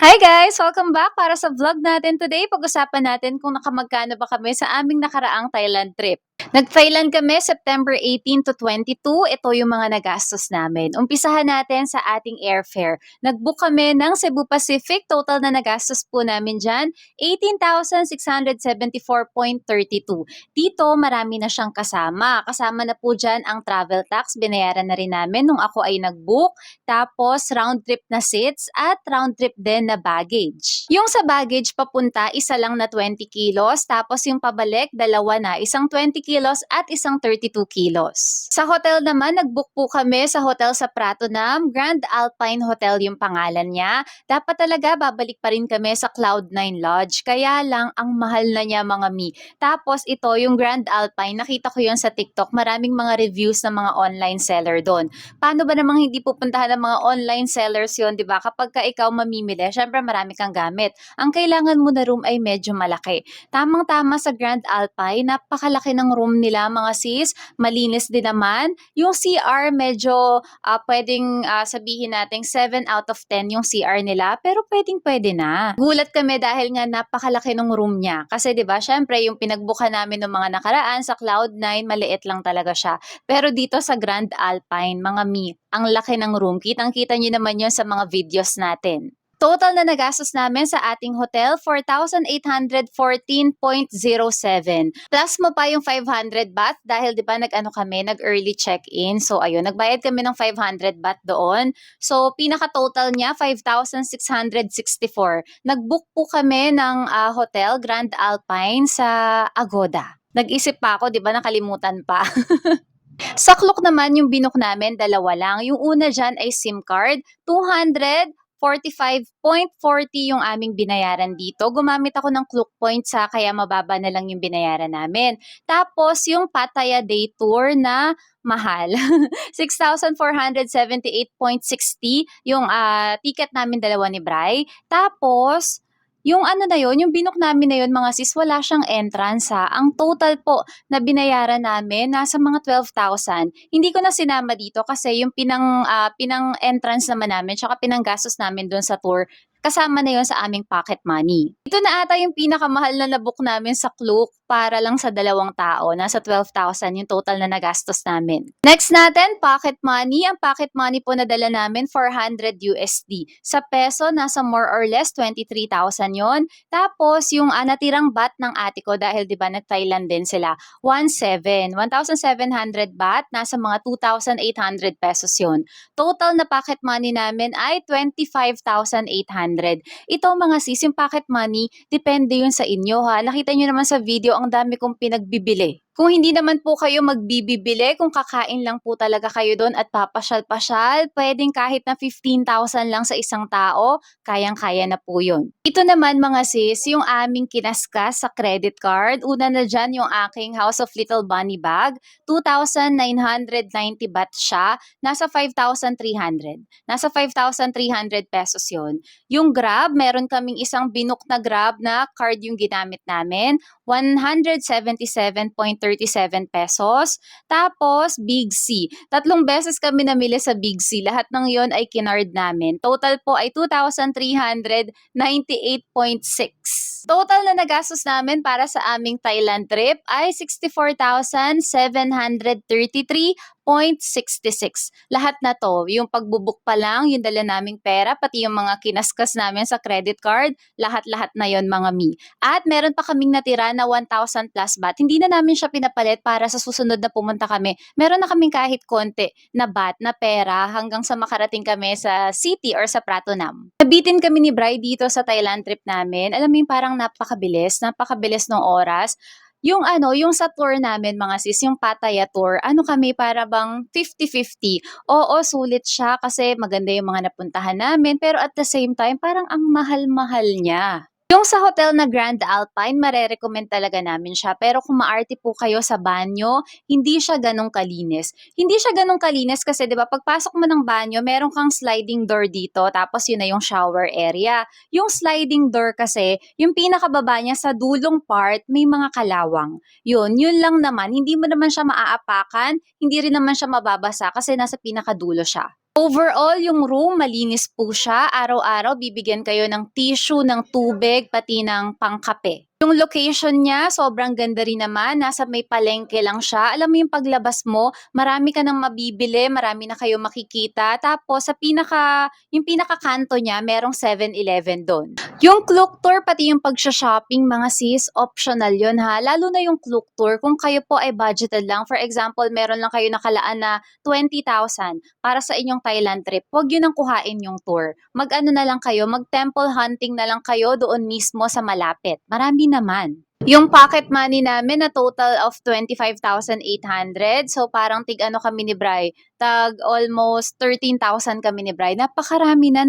Hi guys! Welcome back para sa vlog natin today. Pag-usapan natin kung nakamagkano ba kami sa aming nakaraang Thailand trip. Nag-Thailand kami September 18 to 22. Ito yung mga nagastos namin. Umpisahan natin sa ating airfare. Nag-book kami ng Cebu Pacific. Total na nagastos po namin dyan, 18,674.32. Dito, marami na siyang kasama. Kasama na po dyan ang travel tax. Binayaran na rin namin nung ako ay nag-book. Tapos, round trip na seats at round trip din na baggage. Yung sa baggage papunta, isa lang na 20 kilos. Tapos yung pabalik, dalawa na. Isang 20 kilos at isang 32 kilos. Sa hotel naman, nag-book po kami sa hotel sa Pratunam. Grand Alpine Hotel yung pangalan niya. Dapat talaga babalik pa rin kami sa Cloud9 Lodge. Kaya lang, ang mahal na niya mga mi. Tapos ito, yung Grand Alpine, nakita ko yun sa TikTok. Maraming mga reviews ng mga online seller doon. Paano ba namang hindi pupuntahan ng mga online sellers yun, di ba? Kapag ka ikaw mamimili, syempre marami kang gamit. Ang kailangan mo na room ay medyo malaki. Tamang-tama sa Grand Alpine, napakalaki ng room nila mga sis. Malinis din naman. Yung CR medyo pwedeng sabihin natin 7 out of 10 yung CR nila, pero pwedeng-pwede na. Gulat kami dahil nga napakalaki ng room niya. Kasi 'di ba, syempre yung pinagbuka namin ng mga nakaraan sa Cloud9, maliit lang talaga siya. Pero dito sa Grand Alpine, mga mi, ang laki ng room. Kitang-kita niyo naman 'yon sa mga videos natin. Total na nagastos namin sa ating hotel, 4,814.07. Plus mo pa yung 500 baht dahil 'di ba nag-ano kami, nag-early check-in. So ayun, nagbayad kami ng 500 baht doon. So pinaka-total niya 5,664. Nag-book po kami ng hotel Grand Alpine sa Agoda. Nag-isip pa ako, 'di ba nakalimutan pa. Sa Klook naman yung binook namin, dalawa lang. Yung una dyan ay SIM card, 245.40 yung aming binayaran dito. Gumamit ako ng Klook points kaya mababa na lang yung binayaran namin. Tapos yung Pattaya Day Tour na mahal. 6,478.60 yung ticket namin dalawa ni Bray. Tapos, yung ano na yun, yung binook namin na yun mga sis, wala siyang entrance ha. Ang total po na binayaran namin, nasa mga 12,000. Hindi ko na sinama dito kasi yung pinang entrance naman namin, tsaka pinanggastos namin doon sa tour, kasama na yun sa aming pocket money. Ito na ata yung pinakamahal na nabook namin sa Klook para lang sa dalawang tao. Nasa 12,000 yung total na nagastos namin. Next natin, pocket money. Ang pocket money po na dala namin, 400 USD. Sa peso, nasa more or less 23,000 yon. Tapos, yung natirang baht ng ate ko, dahil di ba nag-Thailand din sila, 1,700 baht, nasa mga 2,800 pesos yon. Total na pocket money namin ay 25,800. Ito mga sis, yung pocket money, depende yun sa inyo ha. Nakita nyo naman sa video, ang dami kong pinagbibili. Kung hindi naman po kayo magbibili, kung kakain lang po talaga kayo doon at papasyal-pasyal, pwedeng kahit na 15,000 lang sa isang tao, kayang-kaya na po yun. Ito naman mga sis, yung aming kinaskas sa credit card. Una na dyan yung aking House of Little Bunny bag. 2,990 baht siya. Nasa 5,300. Nasa 5,300 pesos yun. Yung Grab, meron kaming isang binook na Grab na card yung ginamit namin. 177.37 pesos. Tapos, Big C. 3 beses kami namili sa Big C. Lahat ng yon ay kinard namin. Total po ay 2,398.6. Total na nagastos namin para sa aming Thailand trip ay 64,733.66. Lahat na to, yung pagbubuk pa lang, yung dala naming pera, pati yung mga kinaskas namin sa credit card, lahat-lahat na yon mga mi. At meron pa kaming natira na 1,000 plus baht. Hindi na namin siya pinapalit para sa susunod na pumunta kami. Meron na kaming kahit konti na baht, na pera hanggang sa makarating kami sa city or sa Pratunam. Nabitin kami ni Bri dito sa Thailand trip namin. Alam mo yung parang napakabilis ng oras. Yung yung sa tour namin mga sis, yung Pattaya tour, kami para bang 50-50. Oo, sulit siya kasi maganda yung mga napuntahan namin, pero at the same time, parang ang mahal-mahal niya. Yung sa hotel na Grand Alpine, marerecommend talaga namin siya. Pero kung maarte po kayo sa banyo, hindi siya ganong kalinis. Hindi siya ganong kalinis kasi 'di ba pagpasok mo ng banyo, meron kang sliding door dito, tapos yun na yung shower area. Yung sliding door kasi, yung pinakababa niya sa dulong part, may mga kalawang. Yun lang naman. Hindi mo naman siya maaapakan, hindi rin naman siya mababasa kasi nasa pinakadulo siya. Overall, yung room malinis po siya. Araw-araw bibigyan kayo ng tissue, ng tubig, pati ng pangkape. Yung location niya, sobrang ganda rin naman. Nasa may palengke lang siya. Alam mo yung paglabas mo, marami ka nang mabibili, marami na kayo makikita. Tapos yung pinaka-kanto niya, merong 7-Eleven doon. Yung Klook Tour, pati yung pagsha-shopping, mga sis, optional yun ha. Lalo na yung Klook Tour, kung kayo po ay budgeted lang. For example, meron lang kayo nakalaan na 20,000 para sa inyong Thailand trip. Huwag yun ang kuhain yung tour. Mag-ano na lang kayo, mag-temple hunting na lang kayo doon mismo sa malapit. Marami naman. Yung pocket money namin na total of 25,800. So parang tig-ano kami ni Bri, tag almost 13,000 kami ni Bri. Napakarami na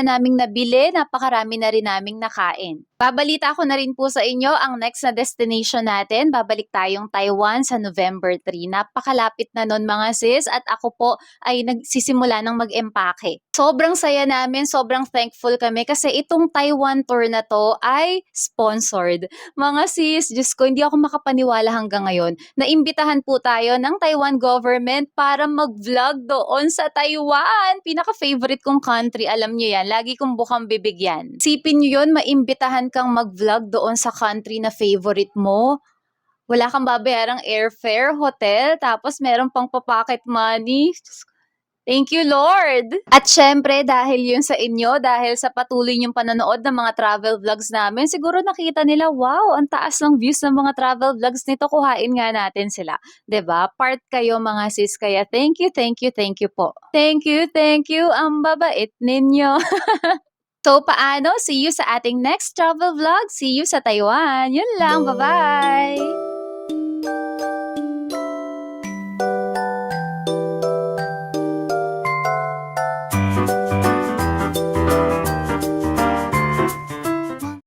naming nabili, napakarami na rin naming nakain. Babalita ko na rin po sa inyo ang next na destination natin. Babalik tayong Taiwan sa November 3. Napakalapit na nun mga sis at ako po ay nagsisimula ng mag-empake. Sobrang saya namin, sobrang thankful kami kasi itong Taiwan tour na to ay sponsored. Mga sis, Diyos ko, hindi ako makapaniwala hanggang ngayon. Naimbitahan po tayo ng Taiwan government para mag-vlog doon sa Taiwan. Pinaka-favorite kong country, alam nyo yan. Lagi kong bukang bibig yan. Sipin nyo yun, maimbitahan kang mag-vlog doon sa country na favorite mo. Wala kang babayarang airfare, hotel, tapos meron pang pa-pocket money. Thank you, Lord! At syempre, dahil yun sa inyo, dahil sa patuloy niyong panonood ng mga travel vlogs namin, siguro nakita nila, wow, ang taas ng views ng mga travel vlogs nito, kuhain nga natin sila. 'Di ba? Part kayo mga sis, kaya thank you po. Thank you, ang babait ninyo. So, paano? See you sa ating next travel vlog. See you sa Taiwan. Yun lang, bye-bye!